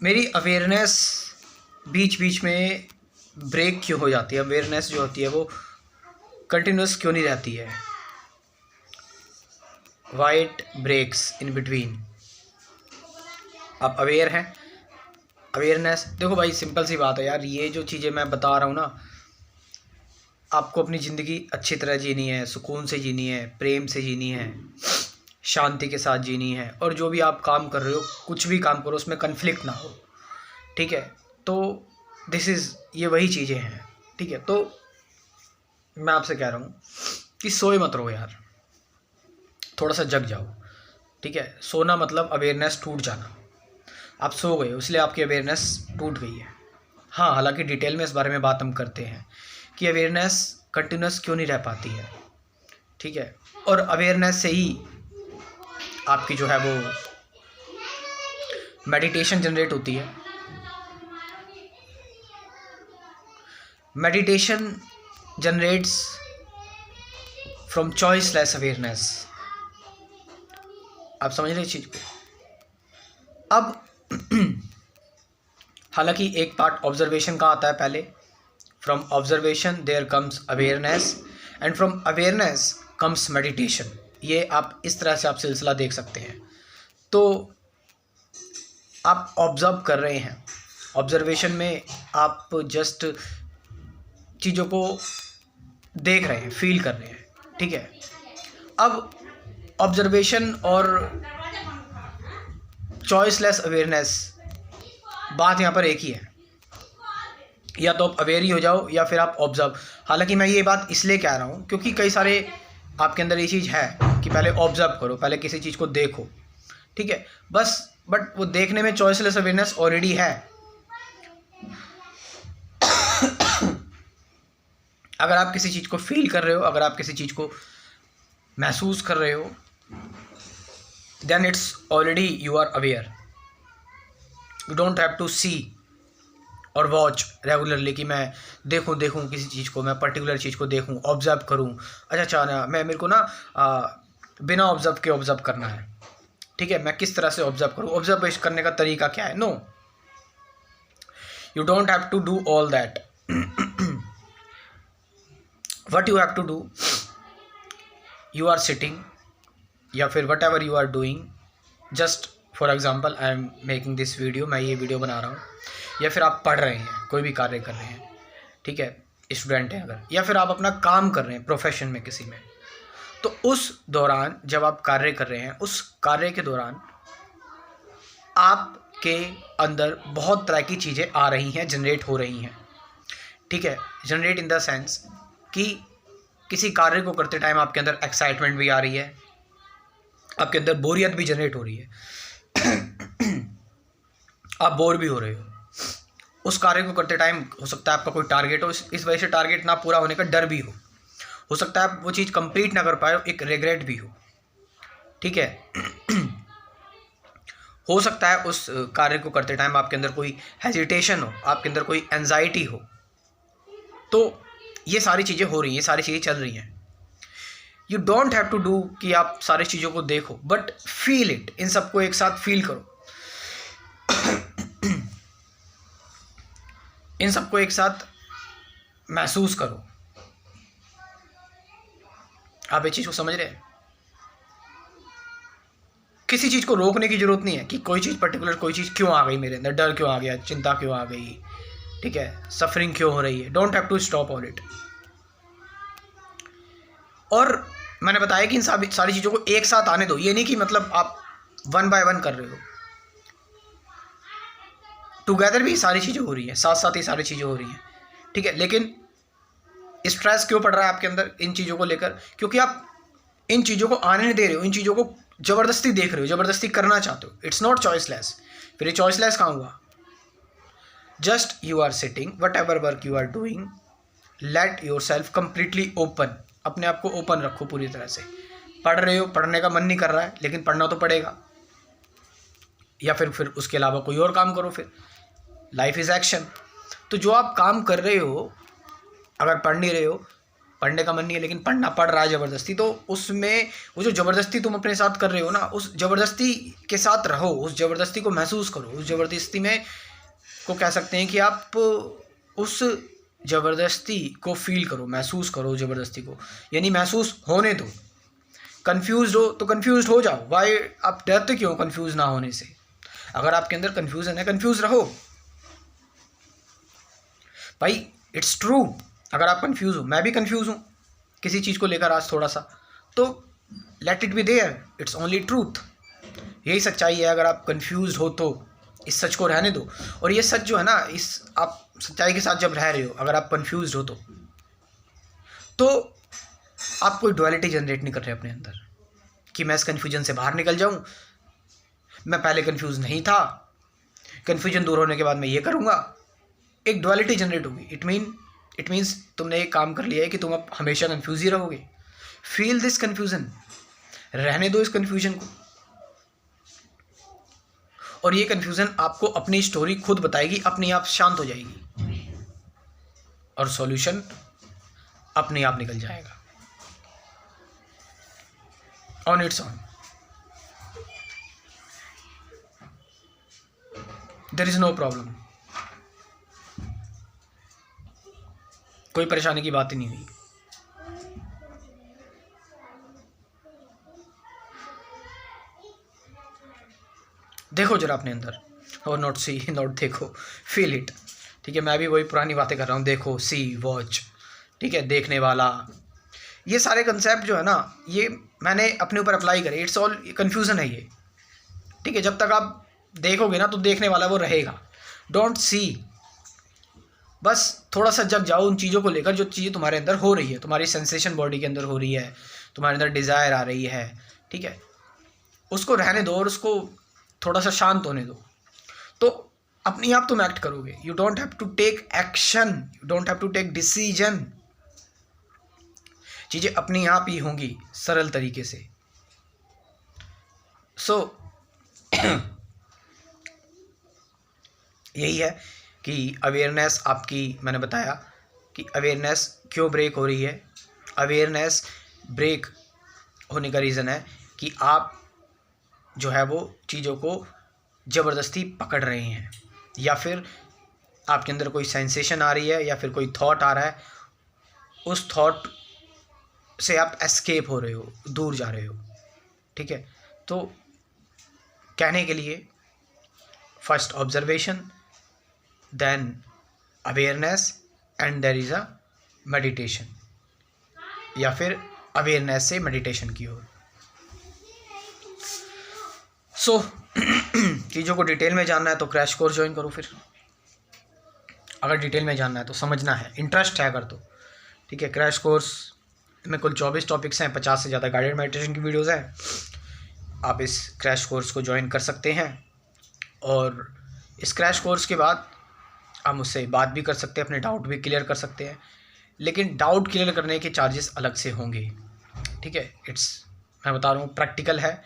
मेरी अवेयरनेस बीच बीच में ब्रेक क्यों हो जाती है? अवेयरनेस जो होती है वो कंटिन्यूस क्यों नहीं रहती है? Why it breaks in between? आप अवेयर हैं? अवेयरनेस, देखो भाई सिंपल सी बात है यार, ये जो चीज़ें मैं बता रहा हूँ ना, आपको अपनी ज़िंदगी अच्छी तरह जीनी है, सुकून से जीनी है, प्रेम से जीनी है, शांति के साथ जीनी है। और जो भी आप काम कर रहे हो, कुछ भी काम करो, उसमें कन्फ्लिक्ट ना हो, ठीक है? तो ये वही चीज़ें हैं, ठीक है? तो मैं आपसे कह रहा हूँ कि सोए मत रहो यार, थोड़ा सा जग जाओ, ठीक है? सोना मतलब अवेयरनेस टूट जाना। आप सो गए हो इसलिए आपकी अवेयरनेस टूट गई है। हाँ, हालांकि डिटेल में इस बारे में बात हम करते हैं कि अवेयरनेस कंटिन्यूस क्यों नहीं रह पाती है, ठीक है? और अवेयरनेस से ही आपकी जो है वो मेडिटेशन जनरेट होती है। Meditation generates from choiceless awareness. आप समझ रहे इस चीज़ को? अब हालांकि एक पार्ट ऑब्जर्वेशन का आता है पहले। From observation there comes awareness and from awareness comes meditation. ये आप इस तरह से आप सिलसिला देख सकते हैं। तो आप ऑब्जर्व कर रहे हैं, ऑब्जर्वेशन में आप जस्ट चीज़ों को देख रहे हैं, फील कर रहे हैं, ठीक है? अब ऑब्जर्वेशन और चॉइसलेस अवेयरनेस, बात यहाँ पर एक ही है। या तो आप अवेयर ही हो जाओ या फिर आप ऑब्जर्व। हालांकि मैं ये बात इसलिए कह रहा हूँ क्योंकि कई सारे आपके अंदर ये चीज़ है कि पहले ऑब्जर्व करो, पहले किसी चीज़ को देखो, ठीक है? बस बट वो देखने में चॉइसलेस अवेयरनेस ऑलरेडी है। अगर आप किसी चीज़ को फील कर रहे हो, अगर आप किसी चीज़ को महसूस कर रहे हो, then it's already you are aware. You don't have to see और वॉच रेगुलरली कि मैं देखूं किसी चीज़ को, मैं पर्टिकुलर चीज़ को देखूं, ऑब्जर्व करूं। अच्छा ना मेरे को ना बिना ऑब्जर्व के ऑब्जर्व करना है, ठीक है? मैं किस तरह से ऑब्जर्व करूं, ऑब्जर्व करने का तरीका क्या है? No, you don't have to do all that. What you have to do, you are sitting या फिर whatever you are doing, just for example I am making this video, मैं ये वीडियो बना रहा हूँ, या फिर आप पढ़ रहे हैं, कोई भी कार्य कर रहे हैं, ठीक है? स्टूडेंट हैं अगर, या फिर आप अपना काम कर रहे हैं प्रोफेशन में किसी में, तो उस दौरान जब आप कार्य कर रहे हैं, उस कार्य के दौरान आपके अंदर बहुत तरह की चीज़ें आ रही हैं, जनरेट हो रही हैं, ठीक है? जनरेट इन द सेंस कि किसी कार्य को करते टाइम आपके अंदर एक्साइटमेंट भी आ रही है, आपके अंदर बोरियत भी जनरेट हो रही है, आप बोर भी हो रहे हो। उस कार्य को करते टाइम हो सकता है आपका कोई टारगेट हो, इस वजह से टारगेट ना पूरा होने का डर भी हो सकता है आप वो चीज़ कंप्लीट ना कर पाए, एक रिग्रेट भी हो, ठीक है? हो सकता है उस कार्य को करते टाइम आपके अंदर कोई हेजिटेशन हो, आपके अंदर कोई एंजाइटी हो। तो ये सारी चीज़ें हो रही हैं, ये सारी चीज़ें चल रही हैं। You don't have to do कि आप सारी चीज़ों को देखो, बट फील इट, इन सबको एक साथ फील करो, इन सबको एक साथ महसूस करो। आप ये चीज़ को समझ रहे हैं? किसी चीज़ को रोकने की जरूरत नहीं है कि कोई चीज़ पर्टिकुलर, कोई चीज़ क्यों आ गई मेरे अंदर, डर क्यों आ गया, चिंता क्यों आ गई, ठीक है? सफरिंग क्यों हो रही है? Don't have to stop all it. और मैंने बताया कि इन सारी चीज़ों को एक साथ आने दो। ये नहीं कि मतलब आप वन बाय वन कर रहे हो, टुगेदर भी सारी चीज़ें हो रही हैं, साथ साथ ही सारी चीज़ें हो रही हैं, ठीक है? लेकिन स्ट्रेस क्यों पड़ रहा है आपके अंदर इन चीज़ों को लेकर? क्योंकि आप इन चीज़ों को आने नहीं दे रहे हो, इन चीज़ों को ज़बरदस्ती देख रहे हो, ज़बरदस्ती करना चाहते हो। It's not choiceless. फिर ये चॉइसलेस कहाँ हुआ? Just you are sitting, whatever work you are doing, let yourself completely open. अपने आप को ओपन रखो पूरी तरह से। पढ़ रहे हो, पढ़ने का मन नहीं कर रहा है, लेकिन पढ़ना तो पड़ेगा, या फिर उसके अलावा कोई और काम करो। फिर लाइफ इज़ एक्शन। तो जो आप काम कर रहे हो, अगर पढ़ नहीं रहे हो पढ़ने का मन नहीं है लेकिन पढ़ना पड़ रहा है ज़बरदस्ती, तो उसमें वो जो ज़बरदस्ती तुम अपने साथ कर रहे हो ना, उस ज़बरदस्ती के साथ रहो, उस ज़बरदस्ती को महसूस करो, उस ज़बरदस्ती में को कह सकते हैं कि आप उस ज़बरदस्ती को फील करो, महसूस करो ज़बरदस्ती को, यानी महसूस होने दो। कन्फ्यूज़ हो तो कन्फ्यूज़ हो जाओ, वाई आप डरते क्यों कन्फ्यूज़ ना होने से? अगर आपके अंदर कन्फ्यूज़न है, कन्फ्यूज़ रहो भाई, इट्स ट्रू। अगर आप कन्फ्यूज़ हो, मैं भी कन्फ्यूज़ हूँ किसी चीज़ को लेकर आज थोड़ा सा, तो let it be there, it's only truth, यही सच्चाई है। अगर आप कन्फ्यूज़ हो तो इस सच को रहने दो, और ये सच जो है ना, इस आप सच्चाई के साथ जब रह रहे हो, अगर आप कन्फ्यूज़ हो तो आप कोई डुअलिटी जनरेट नहीं कर रहे अपने अंदर कि मैं इस कन्फ्यूजन से बाहर निकल जाऊं, मैं पहले कन्फ्यूज़ नहीं था, कन्फ्यूजन दूर होने के बाद मैं ये करूँगा। एक डुअलिटी जनरेट होगी। इट मीन्स तुमने एक काम कर लिया है कि तुम अब हमेशा कन्फ्यूज ही रहोगे। फील दिस कन्फ्यूज़न, रहने दो इस कन्फ्यूजन को, और ये कन्फ्यूज़न आपको अपनी स्टोरी खुद बताएगी, अपने आप शांत हो जाएगी और सॉल्यूशन अपने आप निकल जाएगा on its own. There is no problem, कोई परेशानी की बात ही नहीं हुई। देखो जरा अपने अंदर, और नॉट सी, नॉट देखो, फील इट। ठीक है, मैं भी वही पुरानी बातें कर रहा हूँ, देखो, सी, वॉच, ठीक है, देखने वाला, ये सारे कंसेप्ट जो है ना, ये मैंने अपने ऊपर अप्लाई करे। इट्स ऑल कन्फ्यूज़न है ये, ठीक है। जब तक आप देखोगे ना तो देखने वाला वो रहेगा। डोंट सी, बस थोड़ा सा जग जाओ उन चीज़ों को लेकर जो चीज़ें तुम्हारे अंदर हो रही है, तुम्हारी सेंसेशन बॉडी के अंदर हो रही है, तुम्हारे अंदर डिज़ायर आ रही है, ठीक है, उसको रहने दो और उसको थोड़ा सा शांत होने दो, तो अपने आप तुम एक्ट करोगे। You don't have to take action, you don't have to take decision, चीज़ें अपने आप ही होंगी सरल तरीके से। सो यही है कि अवेयरनेस आपकी, मैंने बताया कि अवेयरनेस क्यों ब्रेक हो रही है। अवेयरनेस ब्रेक होने का रीज़न है कि आप जो है वो चीज़ों को ज़बरदस्ती पकड़ रहे हैं, या फिर आपके अंदर कोई सेंसेशन आ रही है, या फिर कोई थॉट आ रहा है, उस थॉट से आप एस्केप हो रहे हो, दूर जा रहे हो, ठीक है। तो कहने के लिए first observation, then awareness, and there is a meditation, या फिर अवेयरनेस से मेडिटेशन की ओर। सो चीज़ों को डिटेल में जानना है तो क्रैश कोर्स ज्वाइन करो। फिर अगर डिटेल में जानना है तो, समझना है, इंटरेस्ट है अगर तो, ठीक है। क्रैश कोर्स में कुल 24 टॉपिक्स हैं, 50 से ज़्यादा गाइडेड मेडिटेशन की वीडियोज़ हैं। आप इस क्रैश कोर्स को ज्वाइन कर सकते हैं, और इस क्रैश कोर्स के बाद आप मुझसे बात भी कर सकते हैं, अपने डाउट भी क्लियर कर सकते हैं, लेकिन डाउट क्लियर करने के चार्जेस अलग से होंगे, ठीक है। मैं बता रहा हूँ, प्रैक्टिकल है,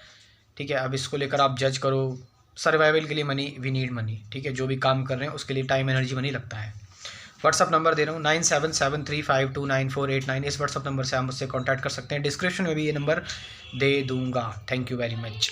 ठीक है। अब इसको लेकर आप जज करो। सर्वाइवल के लिए मनी, वी नीड मनी, ठीक है। जो भी काम कर रहे हैं उसके लिए टाइम, एनर्जी, मनी लगता है। व्हाट्सअप नंबर दे रहा हूँ 9773529489, इस व्हाट्सअप नंबर से आप मुझसे कॉन्टैक्ट कर सकते हैं। डिस्क्रिप्शन में भी ये नंबर दे दूँगा। Thank you very much.